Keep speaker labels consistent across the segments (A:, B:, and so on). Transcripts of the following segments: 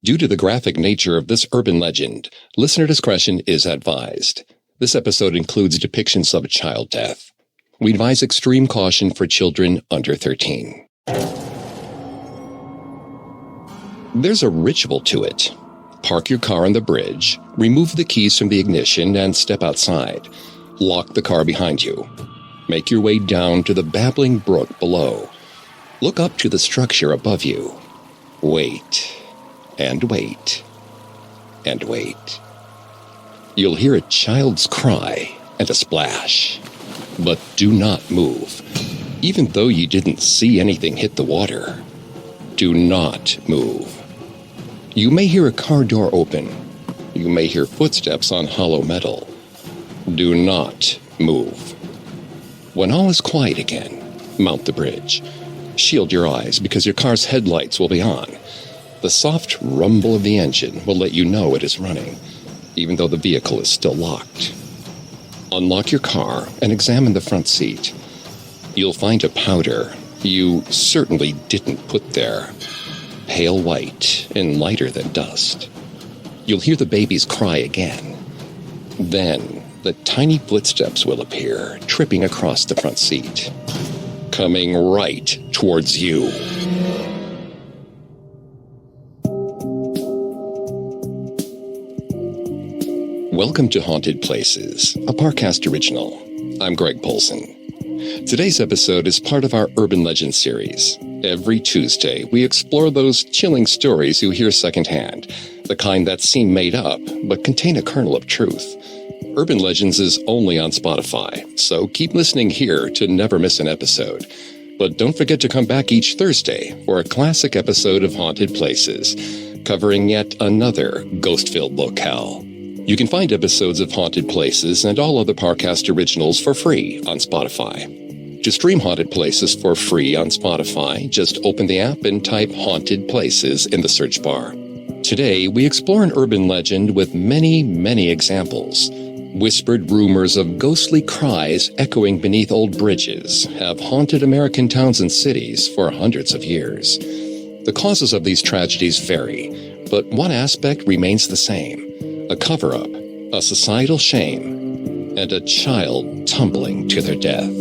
A: Due to the graphic nature of this urban legend, listener discretion is advised. This episode includes depictions of child death. We advise extreme caution for children under 13. There's a ritual to it. Park your car on the bridge, remove the keys from the ignition, and step outside. Lock the car behind you. Make your way down to the babbling brook below. Look up to the structure above you. Wait, and wait, and wait. You'll hear a child's cry and a splash. But do not move, even though you didn't see anything hit the water. Do not move. You may hear a car door open. You may hear footsteps on hollow metal. Do not move. When all is quiet again, mount the bridge. Shield your eyes because your car's headlights will be on. The soft rumble of the engine will let you know it is running, even though the vehicle is still locked. Unlock your car and examine the front seat. You'll find a powder you certainly didn't put there. Pale white and lighter than dust. You'll hear the baby's cry again. Then the tiny footsteps will appear, tripping across the front seat, coming right towards you. Welcome to Haunted Places, a Parcast original. I'm Greg Polson. Today's episode is part of our Urban Legends series. Every Tuesday, we explore those chilling stories you hear secondhand, the kind that seem made up, but contain a kernel of truth. Urban Legends is only on Spotify, so keep listening here to never miss an episode. But don't forget to come back each Thursday for a classic episode of Haunted Places, covering yet another ghost-filled locale. You can find episodes of Haunted Places and all other Parcast originals for free on Spotify. To stream Haunted Places for free on Spotify, just open the app and type Haunted Places in the search bar. Today, we explore an urban legend with many, many examples. Whispered rumors of ghostly cries echoing beneath old bridges have haunted American towns and cities for hundreds of years. The causes of these tragedies vary, but one aspect remains the same. A cover-up, a societal shame, and a child tumbling to their death.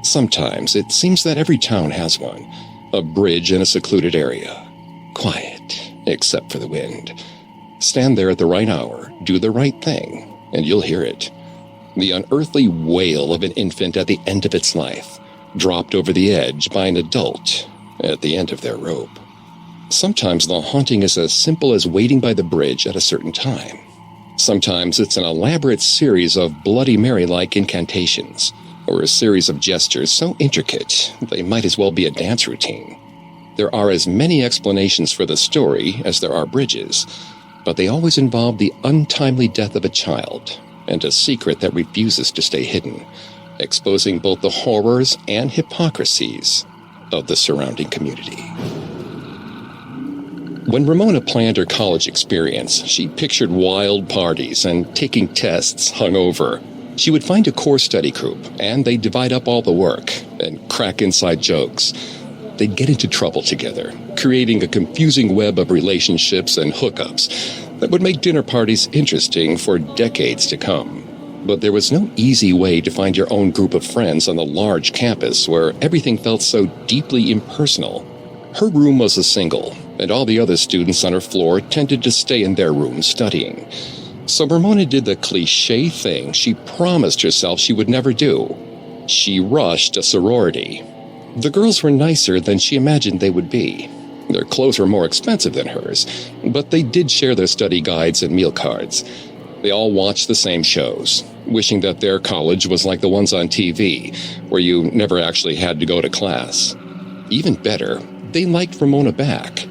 A: Sometimes it seems that every town has one, a bridge in a secluded area. Quiet, except for the wind. Stand there at the right hour, do the right thing, and you'll hear it. The unearthly wail of an infant at the end of its life, dropped over the edge by an adult at the end of their rope. Sometimes the haunting is as simple as waiting by the bridge at a certain time. Sometimes it's an elaborate series of Bloody Mary-like incantations, or a series of gestures so intricate they might as well be a dance routine. There are as many explanations for the story as there are bridges, but they always involve the untimely death of a child and a secret that refuses to stay hidden, exposing both the horrors and hypocrisies of the surrounding community. When Ramona planned her college experience, she pictured wild parties and taking tests hungover. She would find a core study group, and they'd divide up all the work and crack inside jokes. They'd get into trouble together, creating a confusing web of relationships and hookups that would make dinner parties interesting for decades to come. But there was no easy way to find your own group of friends on the large campus where everything felt so deeply impersonal. Her room was a single, and all the other students on her floor tended to stay in their rooms studying. So Ramona did the cliché thing she promised herself she would never do. She rushed a sorority. The girls were nicer than she imagined they would be. Their clothes were more expensive than hers, but they did share their study guides and meal cards. They all watched the same shows, wishing that their college was like the ones on TV, where you never actually had to go to class. Even better, they liked Ramona back.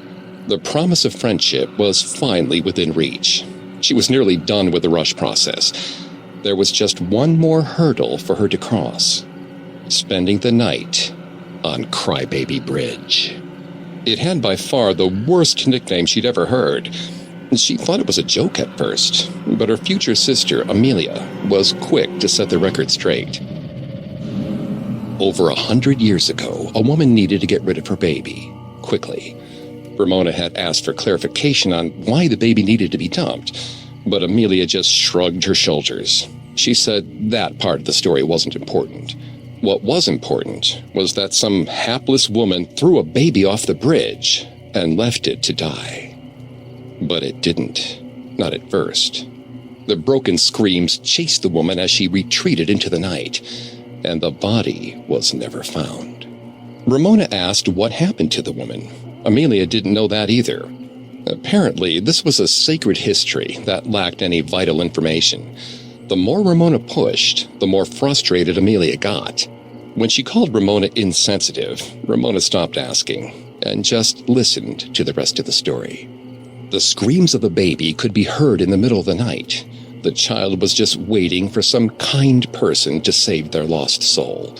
A: The promise of friendship was finally within reach. She was nearly done with the rush process. There was just one more hurdle for her to cross: spending the night on Crybaby Bridge. It had by far the worst nickname she'd ever heard. She thought it was a joke at first, but her future sister, Amelia, was quick to set the record straight. Over 100 years ago, a woman needed to get rid of her baby, quickly. Ramona had asked for clarification on why the baby needed to be dumped, but Amelia just shrugged her shoulders. She said that part of the story wasn't important. What was important was that some hapless woman threw a baby off the bridge and left it to die. But it didn't, not at first. The broken screams chased the woman as she retreated into the night, and the body was never found. Ramona asked what happened to the woman. Amelia didn't know that either. Apparently, this was a sacred history that lacked any vital information. The more Ramona pushed, the more frustrated Amelia got. When she called Ramona insensitive, Ramona stopped asking and just listened to the rest of the story. The screams of the baby could be heard in the middle of the night. The child was just waiting for some kind person to save their lost soul.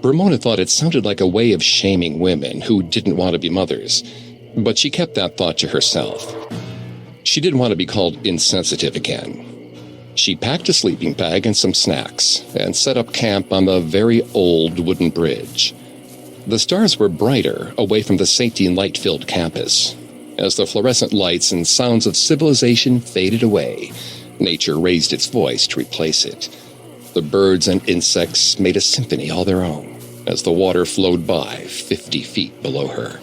A: Ramona thought it sounded like a way of shaming women who didn't want to be mothers, but she kept that thought to herself. She didn't want to be called insensitive again. She packed a sleeping bag and some snacks and set up camp on the very old wooden bridge. The stars were brighter away from the safety and light-filled campus. As the fluorescent lights and sounds of civilization faded away, nature raised its voice to replace it. The birds and insects made a symphony all their own as the water flowed by 50 feet below her.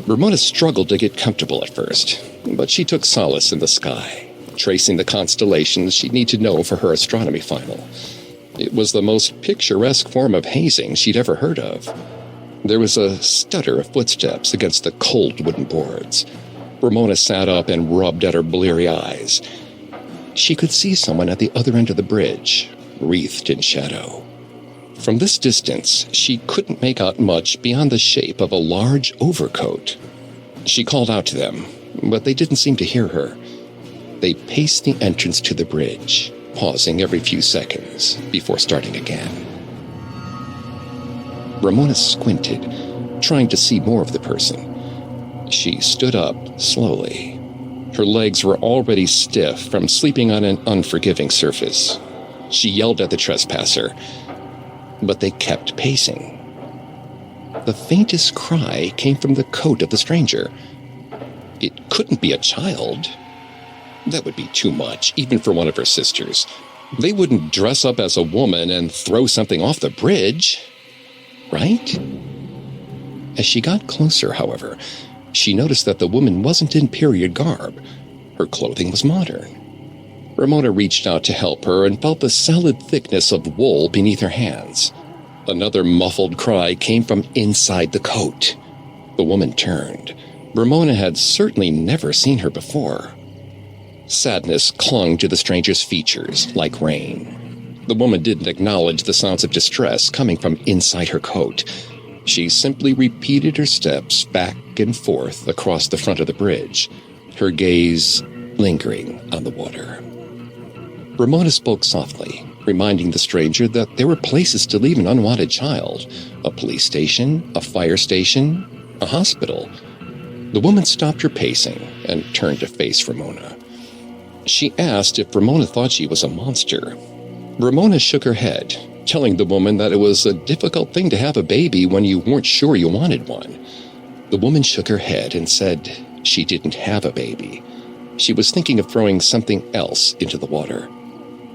A: Ramona struggled to get comfortable at first, but she took solace in the sky, tracing the constellations she'd need to know for her astronomy final. It was the most picturesque form of hazing she'd ever heard of. There was a stutter of footsteps against the cold wooden boards. Ramona sat up and rubbed at her bleary eyes. She could see someone at the other end of the bridge, wreathed in shadow. From this distance, she couldn't make out much beyond the shape of a large overcoat. She called out to them, but they didn't seem to hear her. They paced the entrance to the bridge, pausing every few seconds before starting again. Ramona squinted, trying to see more of the person. She stood up slowly. Her legs were already stiff from sleeping on an unforgiving surface. She yelled at the trespasser, but they kept pacing. The faintest cry came from the coat of the stranger. It couldn't be a child. That would be too much, even for one of her sisters. They wouldn't dress up as a woman and throw something off the bridge, right? As she got closer, however, she noticed that the woman wasn't in period garb. Her clothing was modern. Ramona reached out to help her and felt the solid thickness of wool beneath her hands. Another muffled cry came from inside the coat. The woman turned. Ramona had certainly never seen her before. Sadness clung to the stranger's features like rain. The woman didn't acknowledge the sounds of distress coming from inside her coat. She simply repeated her steps back and forth across the front of the bridge, her gaze lingering on the water. Ramona spoke softly, reminding the stranger that there were places to leave an unwanted child: a police station, a fire station, a hospital. The woman stopped her pacing and turned to face Ramona. She asked if Ramona thought she was a monster. Ramona shook her head, telling the woman that it was a difficult thing to have a baby when you weren't sure you wanted one. The woman shook her head and said she didn't have a baby. She was thinking of throwing something else into the water.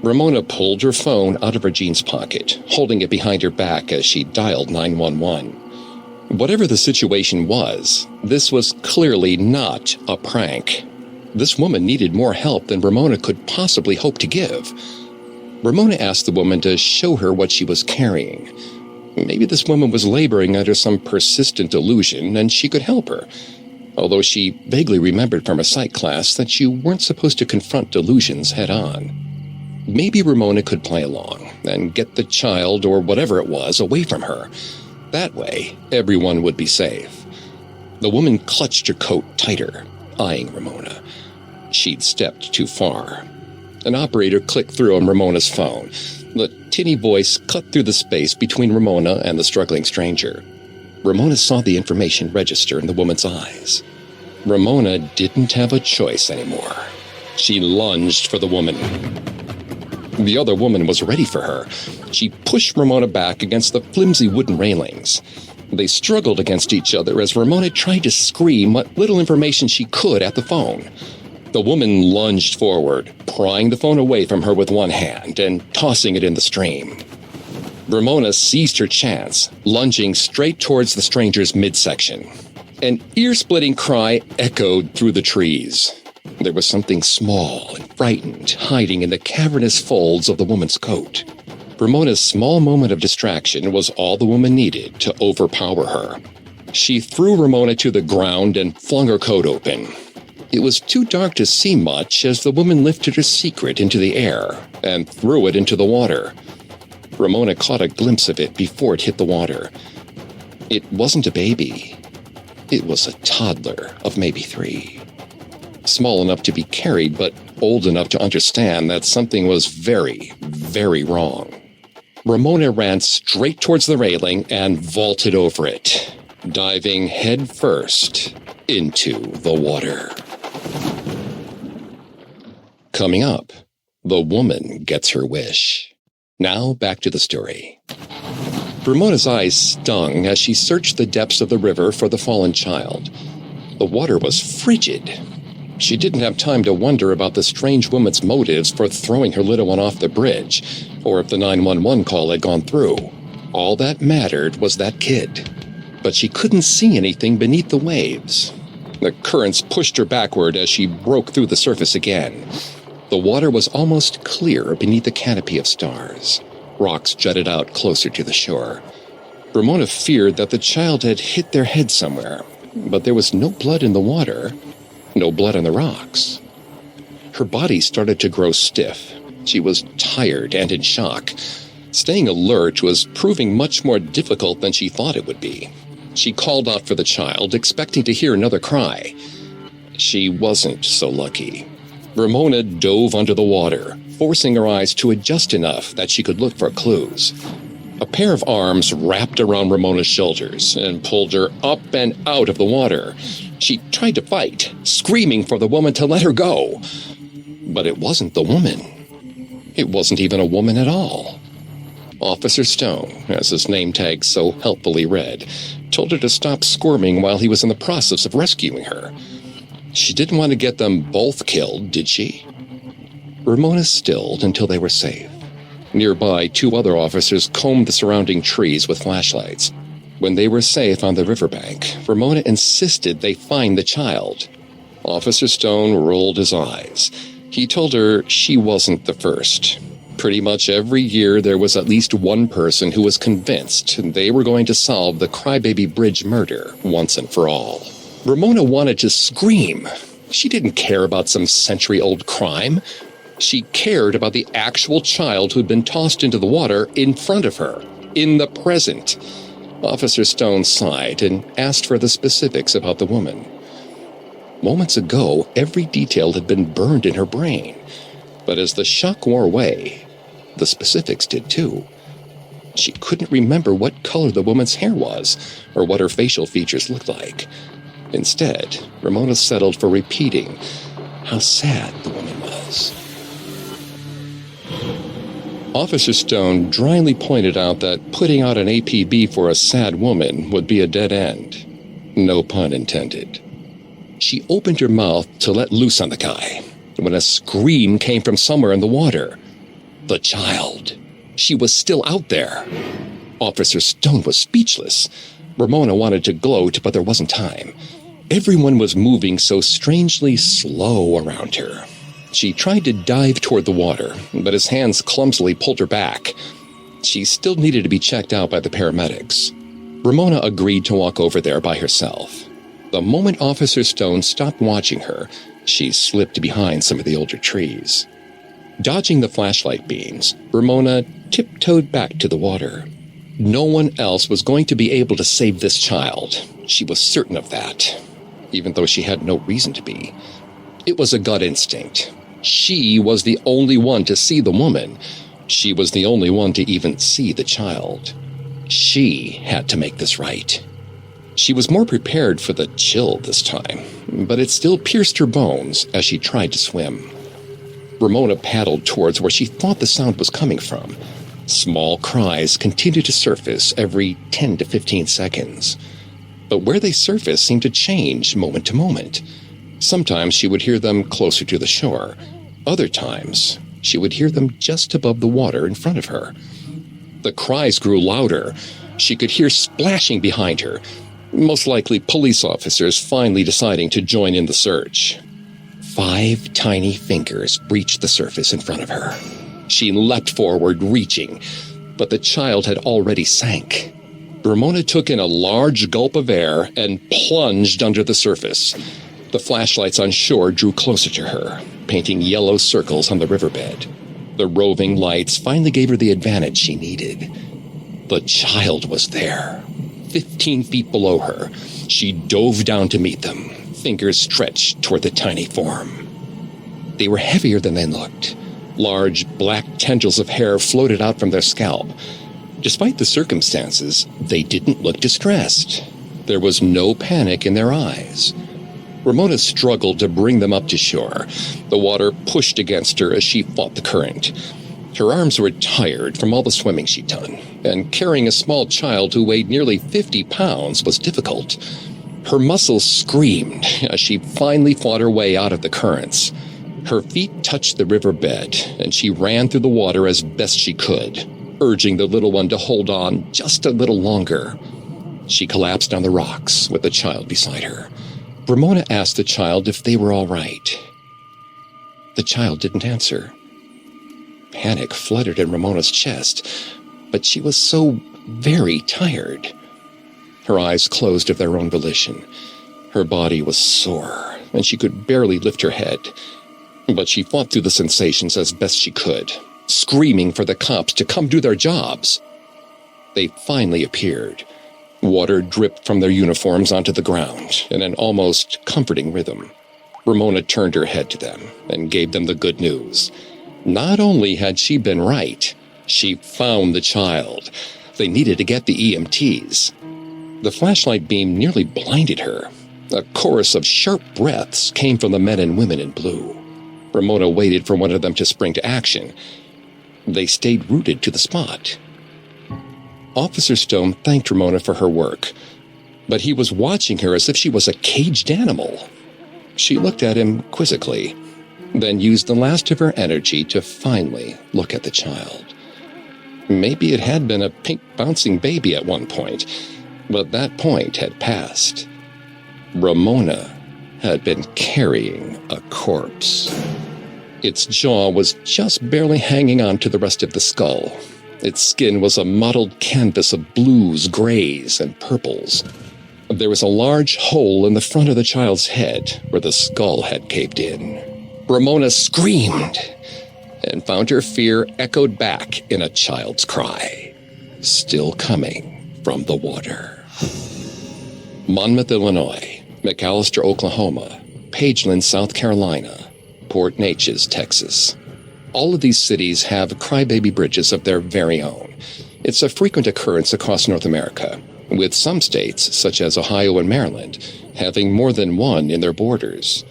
A: Ramona pulled her phone out of her jeans pocket, holding it behind her back as she dialed 911. Whatever the situation was, this was clearly not a prank. This woman needed more help than Ramona could possibly hope to give. Ramona asked the woman to show her what she was carrying. Maybe this woman was laboring under some persistent delusion and she could help her, although she vaguely remembered from a psych class that you weren't supposed to confront delusions head-on. Maybe Ramona could play along and get the child or whatever it was away from her. That way, everyone would be safe. The woman clutched her coat tighter, eyeing Ramona. She'd stepped too far. An operator clicked through on Ramona's phone. The tinny voice cut through the space between Ramona and the struggling stranger. Ramona saw the information register in the woman's eyes. Ramona didn't have a choice anymore. She lunged for the woman. The other woman was ready for her. She pushed Ramona back against the flimsy wooden railings. They struggled against each other as Ramona tried to scream what little information she could at the phone. The woman lunged forward, prying the phone away from her with one hand and tossing it in the stream. Ramona seized her chance, lunging straight towards the stranger's midsection. An ear-splitting cry echoed through the trees. There was something small and frightened hiding in the cavernous folds of the woman's coat. Ramona's small moment of distraction was all the woman needed to overpower her. She threw Ramona to the ground and flung her coat open. It was too dark to see much as the woman lifted her secret into the air and threw it into the water. Ramona caught a glimpse of it before it hit the water. It wasn't a baby. It was a toddler of maybe 3. Small enough to be carried, but old enough to understand that something was very, very wrong. Ramona ran straight towards the railing and vaulted over it, diving head first into the water. Coming up, the woman gets her wish. Now back to the story. Ramona's eyes stung as she searched the depths of the river for the fallen child. The water was frigid. She didn't have time to wonder about the strange woman's motives for throwing her little one off the bridge, or if the 911 call had gone through. All that mattered was that kid. But she couldn't see anything beneath the waves. The currents pushed her backward as she broke through the surface again. The water was almost clear beneath the canopy of stars. Rocks jutted out closer to the shore. Ramona feared that the child had hit their head somewhere, but there was no blood in the water. No blood on the rocks. Her body started to grow stiff. She was tired and in shock. Staying alert was proving much more difficult than she thought it would be. She called out for the child, expecting to hear another cry. She wasn't so lucky. Ramona dove under the water, forcing her eyes to adjust enough that she could look for clues. A pair of arms wrapped around Ramona's shoulders and pulled her up and out of the water. She tried to fight, screaming for the woman to let her go. But it wasn't the woman. It wasn't even a woman at all. Officer Stone, as his name tag so helpfully read, told her to stop squirming while he was in the process of rescuing her. She didn't want to get them both killed, did she? Ramona stilled until they were safe. Nearby, 2 other officers combed the surrounding trees with flashlights. When they were safe on the riverbank, Ramona insisted they find the child. Officer Stone rolled his eyes. He told her she wasn't the first. Pretty much every year there was at least one person who was convinced they were going to solve the Crybaby Bridge murder once and for all. Ramona wanted to scream. She didn't care about some century-old crime. She cared about the actual child who'd been tossed into the water in front of her, in the present. Officer Stone sighed and asked for the specifics about the woman. Moments ago, every detail had been burned in her brain. But as the shock wore away, the specifics did too. She couldn't remember what color the woman's hair was, or what her facial features looked like. Instead, Ramona settled for repeating how sad the woman was. Officer Stone dryly pointed out that putting out an APB for a sad woman would be a dead end. No pun intended. She opened her mouth to let loose on the guy when a scream came from somewhere in the water. The child. She was still out there. Officer Stone was speechless. Ramona wanted to gloat, but there wasn't time. Everyone was moving so strangely slow around her. She tried to dive toward the water, but his hands clumsily pulled her back. She still needed to be checked out by the paramedics. Ramona agreed to walk over there by herself. The moment Officer Stone stopped watching her, she slipped behind some of the older trees. Dodging the flashlight beams, Ramona tiptoed back to the water. No one else was going to be able to save this child. She was certain of that, even though she had no reason to be. It was a gut instinct. She was the only one to see the woman. She was the only one to even see the child. She had to make this right. She was more prepared for the chill this time, but it still pierced her bones as she tried to swim. Ramona paddled towards where she thought the sound was coming from. Small cries continued to surface every 10 to 15 seconds. But where they surfaced seemed to change moment to moment. Sometimes she would hear them closer to the shore. Other times, she would hear them just above the water in front of her. The cries grew louder. She could hear splashing behind her, most likely police officers finally deciding to join in the search. 5 tiny fingers breached the surface in front of her. She leapt forward, reaching, but the child had already sank. Ramona took in a large gulp of air and plunged under the surface. The flashlights on shore drew closer to her, painting yellow circles on the riverbed. The roving lights finally gave her the advantage she needed. The child was there, 15 feet below her. She dove down to meet them, fingers stretched toward the tiny form. They were heavier than they looked. Large black tendrils of hair floated out from their scalp. Despite the circumstances, they didn't look distressed. There was no panic in their eyes. Ramona struggled to bring them up to shore. The water pushed against her as she fought the current. Her arms were tired from all the swimming she'd done, and carrying a small child who weighed nearly 50 pounds was difficult. Her muscles screamed as she finally fought her way out of the currents. Her feet touched the riverbed, and she ran through the water as best she could, urging the little one to hold on just a little longer. She collapsed on the rocks with the child beside her. Ramona asked the child if they were all right. The child didn't answer. Panic fluttered in Ramona's chest, but she was so very tired. Her eyes closed of their own volition. Her body was sore, and she could barely lift her head. But she fought through the sensations as best she could, screaming for the cops to come do their jobs. They finally appeared. Water dripped from their uniforms onto the ground in an almost comforting rhythm. Ramona turned her head to them and gave them the good news. Not only had she been right, she found the child. They needed to get the EMTs. The flashlight beam nearly blinded her. A chorus of sharp breaths came from the men and women in blue. Ramona waited for one of them to spring to action. They stayed rooted to the spot. Officer Stone thanked Ramona for her work, but he was watching her as if she was a caged animal. She looked at him quizzically, then used the last of her energy to finally look at the child. Maybe it had been a pink bouncing baby at one point, but that point had passed. Ramona had been carrying a corpse. Its jaw was just barely hanging on to the rest of the skull. Its skin was a mottled canvas of blues, grays, and purples. There was a large hole in the front of the child's head where the skull had caved in. Ramona screamed and found her fear echoed back in a child's cry, still coming from the water. Monmouth, Illinois, McAllister, Oklahoma, Pageland, South Carolina, Port Neches, Texas. All of these cities have crybaby bridges of their very own. It's a frequent occurrence across North America, with some states, such as Ohio and Maryland, having more than one in their borders.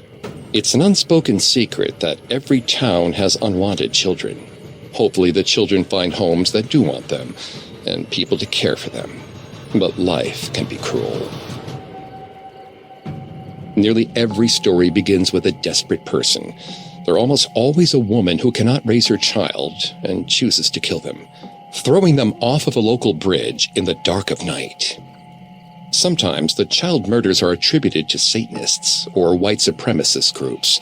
A: It's an unspoken secret that every town has unwanted children. Hopefully the children find homes that do want them, and people to care for them. But life can be cruel. Nearly every story begins with a desperate person. They're almost always a woman who cannot raise her child and chooses to kill them, throwing them off of a local bridge in the dark of night. Sometimes the child murders are attributed to Satanists or white supremacist groups,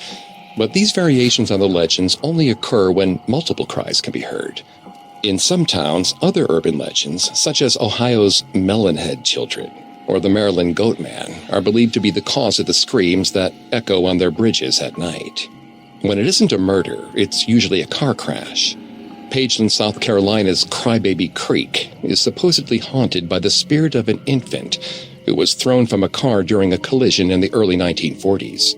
A: but these variations on the legends only occur when multiple cries can be heard. In some towns, other urban legends, such as Ohio's Melonhead Children or the Maryland Goat Man, are believed to be the cause of the screams that echo on their bridges at night. When it isn't a murder, it's usually a car crash. Pageland, South Carolina's Crybaby Creek is supposedly haunted by the spirit of an infant who was thrown from a car during a collision in the early 1940s.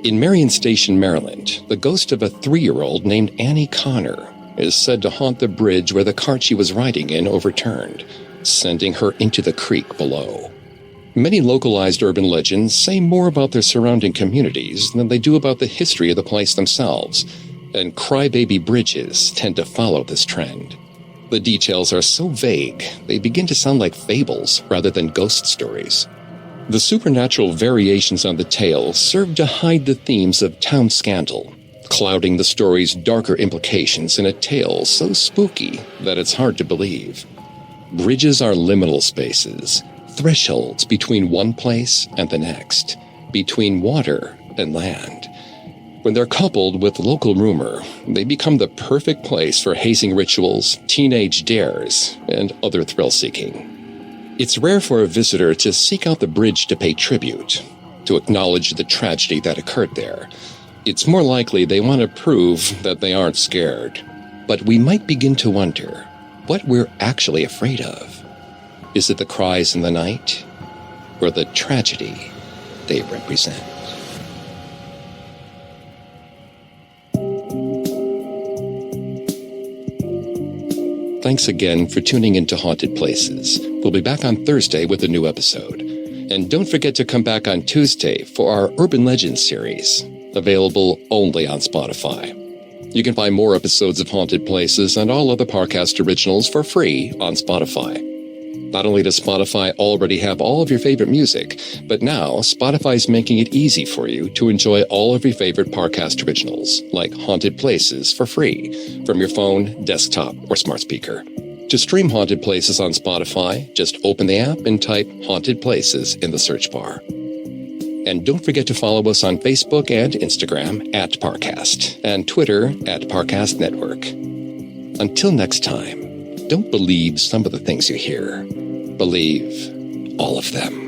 A: In Marion Station, Maryland, the ghost of a 3-year-old named Annie Connor is said to haunt the bridge where the cart she was riding in overturned, sending her into the creek below. Many localized urban legends say more about their surrounding communities than they do about the history of the place themselves. and crybaby bridges tend to follow this trend. The details are so vague, they begin to sound like fables rather than ghost stories. The supernatural variations on the tale serve to hide the themes of town scandal, clouding the story's darker implications in a tale so spooky that it's hard to believe. Bridges are liminal spaces, thresholds between one place and the next, between water and land. When they're coupled with local rumor, they become the perfect place for hazing rituals, teenage dares, and other thrill-seeking. It's rare for a visitor to seek out the bridge to pay tribute, to acknowledge the tragedy that occurred there. It's more likely they want to prove that they aren't scared. But we might begin to wonder what we're actually afraid of. Is it the cries in the night, or the tragedy they represent? Thanks again for tuning into Haunted Places. We'll be back on Thursday with a new episode. And don't forget to come back on Tuesday for our Urban Legends series, available only on Spotify. You can find more episodes of Haunted Places and all other Parcast originals for free on Spotify. Not only does Spotify already have all of your favorite music, but now Spotify's making it easy for you to enjoy all of your favorite Parcast originals, like Haunted Places, for free from your phone, desktop, or smart speaker. To stream Haunted Places on Spotify, just open the app and type Haunted Places in the search bar. And don't forget to follow us on Facebook and Instagram at Parcast, and Twitter at Parcast Network. Until next time, don't believe some of the things you hear. Believe all of them.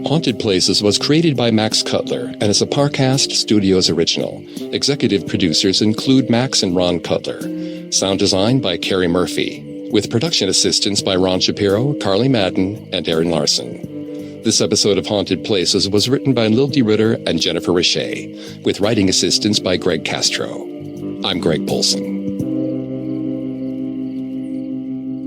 A: Haunted Places was created by Max Cutler and is a Parcast Studios original. Executive producers include Max and Ron Cutler. Sound design by Carrie Murphy, with production assistance by Ron Shapiro, Carly Madden, and Aaron Larson. This episode of Haunted Places was written by Lildy Ritter and Jennifer Richey, with writing assistance by Greg Castro. I'm Greg Polson.